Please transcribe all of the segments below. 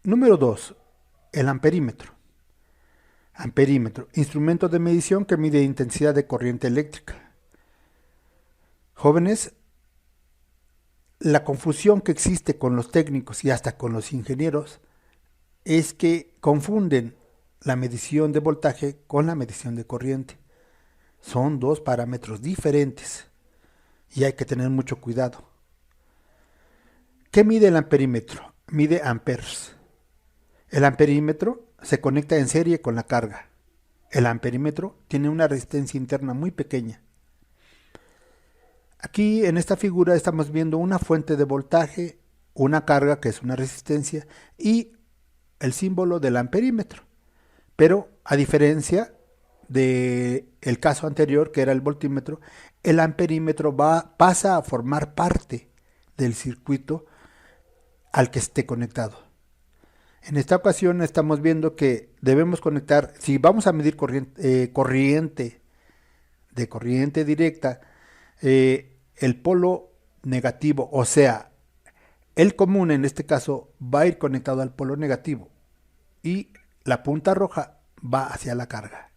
Número 2. El amperímetro. Amperímetro, instrumento de medición que mide intensidad de corriente eléctrica. Jóvenes, la confusión que existe con los técnicos y hasta con los ingenieros es que confunden la medición de voltaje con la medición de corriente. Son dos parámetros diferentes y hay que tener mucho cuidado. ¿Qué mide el amperímetro? Mide amperes. El amperímetro se conecta en serie con la carga. El amperímetro tiene una resistencia interna muy pequeña. Aquí en esta figura estamos viendo una fuente de voltaje, una carga que es una resistencia y el símbolo del amperímetro. Pero a diferencia del caso anterior que era el voltímetro, el amperímetro pasa a formar parte del circuito al que esté conectado. En esta ocasión estamos viendo que debemos conectar, si vamos a medir corriente de corriente directa, el polo negativo, o sea, el común en este caso va a ir conectado al polo negativo y la punta roja va hacia la carga.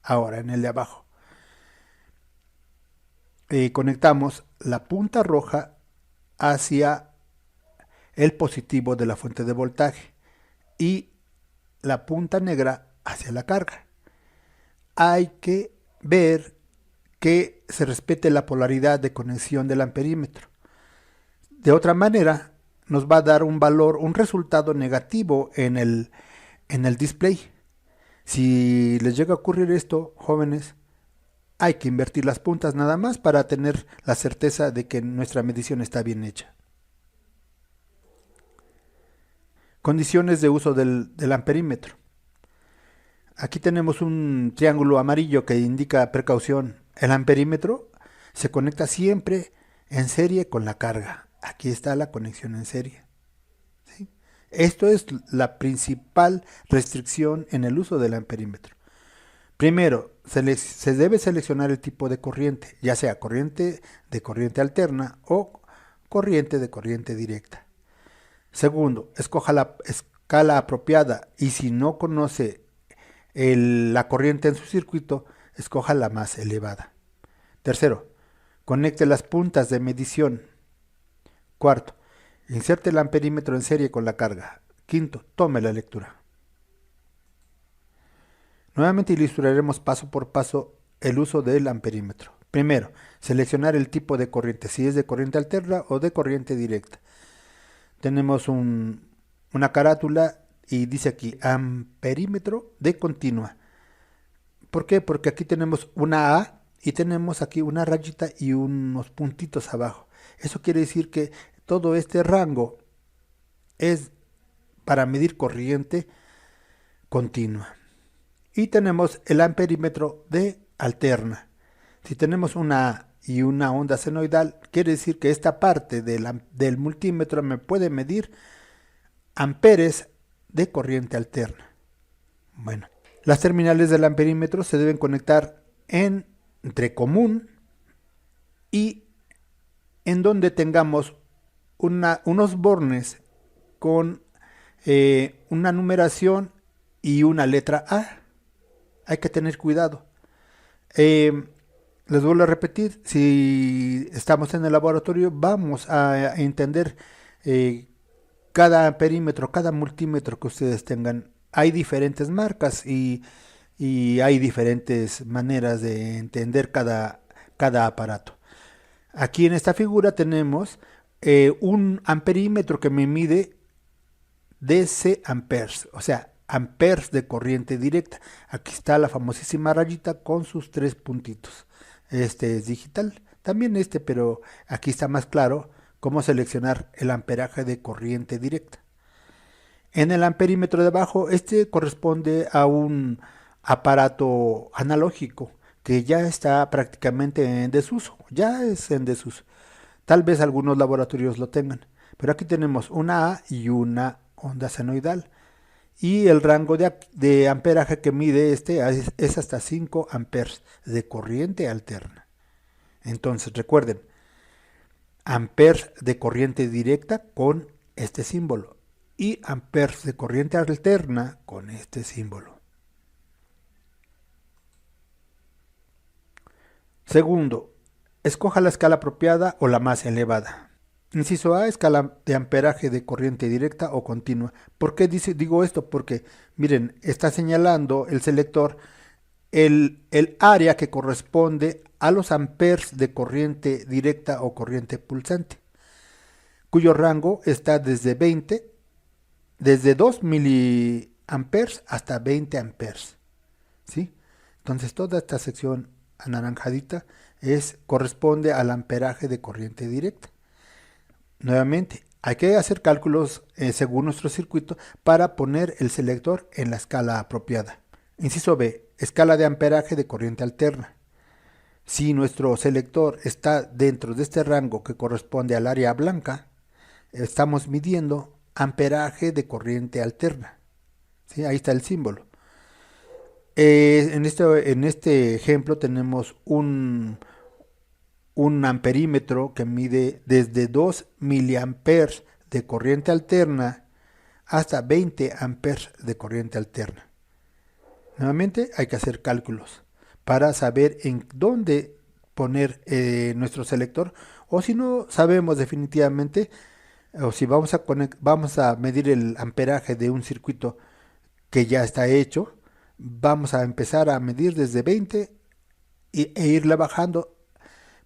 Ahora en el de abajo conectamos la punta roja hacia el positivo de la fuente de voltaje y la punta negra hacia la carga. Hay que ver que se respete la polaridad de conexión del amperímetro. De otra manera, nos va a dar un valor, un resultado negativo en el display. Si les llega a ocurrir esto, jóvenes, hay que invertir las puntas nada más para tener la certeza de que nuestra medición está bien hecha. Condiciones de uso del amperímetro. Aquí tenemos un triángulo amarillo que indica precaución. El amperímetro se conecta siempre en serie con la carga. Aquí está la conexión en serie. ¿Sí? Esto es la principal restricción en el uso del amperímetro. Primero, se debe seleccionar el tipo de corriente, ya sea corriente de corriente alterna o corriente de corriente directa. Segundo, escoja la escala apropiada y si no conoce la corriente en su circuito, escoja la más elevada. Tercero, conecte las puntas de medición. Cuarto, inserte el amperímetro en serie con la carga. Quinto, tome la lectura. Nuevamente ilustraremos paso por paso el uso del amperímetro. Primero, seleccionar el tipo de corriente, si es de corriente alterna o de corriente directa. Tenemos una carátula y dice aquí amperímetro de continua. ¿Por qué? Porque aquí tenemos una A y tenemos aquí una rayita y unos puntitos abajo. Eso quiere decir que todo este rango es para medir corriente continua. Y tenemos el amperímetro de alterna. Si tenemos una A y una onda senoidal, quiere decir que esta parte del multímetro me puede medir amperes de corriente alterna. Bueno, las terminales del amperímetro se deben conectar entre común y en donde tengamos unos bornes con una numeración y una letra A. Hay que tener cuidado. Les vuelvo a repetir, si estamos en el laboratorio vamos a entender cada perímetro, cada multímetro que ustedes tengan. Hay diferentes marcas y hay diferentes maneras de entender cada aparato. Aquí en esta figura tenemos un amperímetro que me mide DC amperes, o sea, amperes de corriente directa. Aquí está la famosísima rayita con sus tres puntitos. Este es digital, también pero aquí está más claro cómo seleccionar el amperaje de corriente directa. En el amperímetro de abajo, corresponde a un aparato analógico que ya está prácticamente en desuso, ya es en desuso. Tal vez algunos laboratorios lo tengan, pero aquí tenemos una A y una onda senoidal. Y el rango de amperaje que mide es hasta 5 amperes de corriente alterna. Entonces recuerden, amperes de corriente directa con este símbolo. y amperes de corriente alterna con este símbolo. Segundo, escoja la escala apropiada o la más elevada. Inciso A, escala de amperaje de corriente directa o continua. ¿Por qué digo esto? Porque, miren, está señalando el selector el área que corresponde a los amperes de corriente directa o corriente pulsante, cuyo rango está desde 2 miliamperes hasta 20 amperes. ¿Sí? Entonces toda esta sección anaranjadita corresponde al amperaje de corriente directa. Nuevamente, hay que hacer cálculos según nuestro circuito para poner el selector en la escala apropiada. Inciso B, escala de amperaje de corriente alterna. Si nuestro selector está dentro de este rango que corresponde al área blanca, estamos midiendo amperaje de corriente alterna. ¿Sí? Ahí está el símbolo. En este ejemplo tenemos un amperímetro que mide desde 2 miliamperes de corriente alterna hasta 20 amperes de corriente alterna. Nuevamente hay que hacer cálculos para saber en dónde poner nuestro selector, o si no sabemos definitivamente, o si vamos a medir el amperaje de un circuito que ya está hecho, vamos a empezar a medir desde 20 e irla bajando,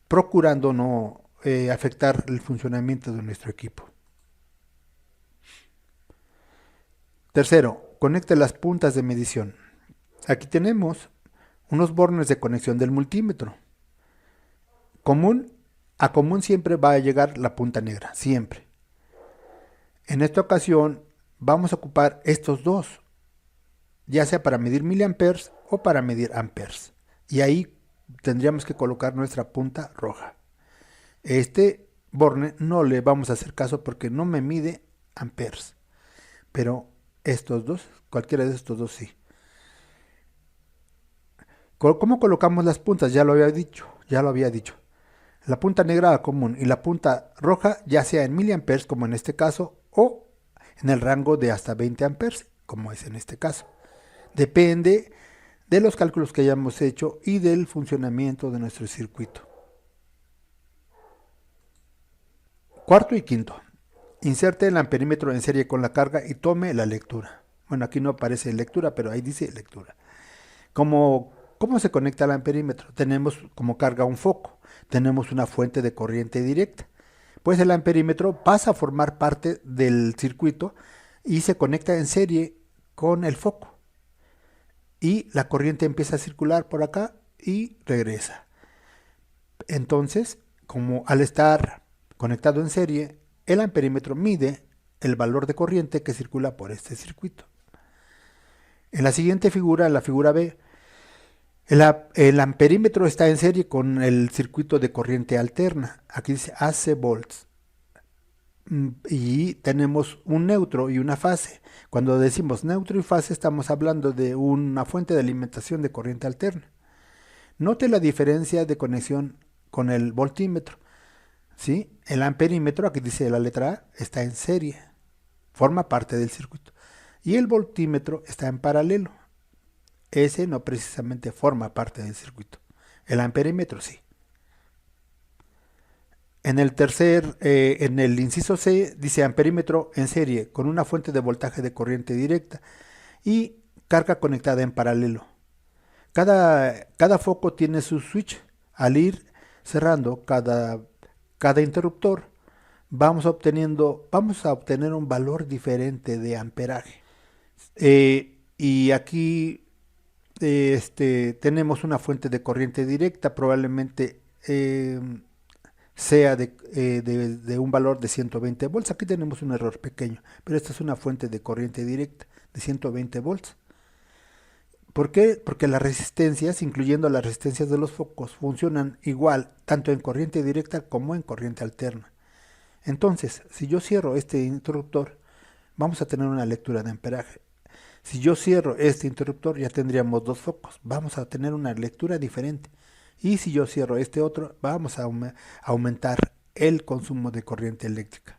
procurando no afectar el funcionamiento de nuestro equipo. Tercero, conecte las puntas de medición. Aquí tenemos unos bornes de conexión del multímetro. A común siempre va a llegar la punta negra, siempre. En esta ocasión vamos a ocupar estos dos, ya sea para medir miliamperes o para medir amperes. Y ahí tendríamos que colocar nuestra punta roja. Este borne no le vamos a hacer caso porque no me mide amperes, pero estos dos, cualquiera de estos dos sí. ¿Cómo colocamos las puntas? Ya lo había dicho. La punta negra a común y la punta roja ya sea en miliamperes como en este caso, o en el rango de hasta 20 amperes como es en este caso. Depende de los cálculos que hayamos hecho y del funcionamiento de nuestro circuito. Cuarto y quinto. Inserte el amperímetro en serie con la carga y tome la lectura. Bueno, aquí no aparece lectura, pero ahí dice lectura. ¿Cómo se conecta el amperímetro? Tenemos como carga un foco, tenemos una fuente de corriente directa. Pues el amperímetro pasa a formar parte del circuito y se conecta en serie con el foco. Y la corriente empieza a circular por acá y regresa. Entonces, como al estar conectado en serie, el amperímetro mide el valor de corriente que circula por este circuito. En la siguiente figura, en la figura B, el amperímetro está en serie con el circuito de corriente alterna. Aquí dice AC volts. Y tenemos un neutro y una fase. Cuando decimos neutro y fase estamos hablando de una fuente de alimentación de corriente alterna. Note la diferencia de conexión con el voltímetro. ¿Sí? El amperímetro, aquí dice la letra A, está en serie, forma parte del circuito. Y el voltímetro está en paralelo. Ese no precisamente forma parte del circuito. El amperímetro sí. En el inciso C dice amperímetro en serie con una fuente de voltaje de corriente directa y carga conectada en paralelo. Cada foco tiene su switch. Al ir cerrando cada interruptor, vamos a obtener un valor diferente de amperaje. Y aquí tenemos una fuente de corriente directa, probablemente sea de un valor de 120 volts. Aquí tenemos un error pequeño, pero esta es una fuente de corriente directa de 120 volts. ¿Por qué? Porque las resistencias, incluyendo las resistencias de los focos, funcionan igual tanto en corriente directa como en corriente alterna. Entonces, si yo cierro este interruptor, vamos a tener una lectura de amperaje. Si yo cierro este interruptor, ya tendríamos dos focos, vamos a tener una lectura diferente. Y si yo cierro este otro, vamos a aumentar el consumo de corriente eléctrica.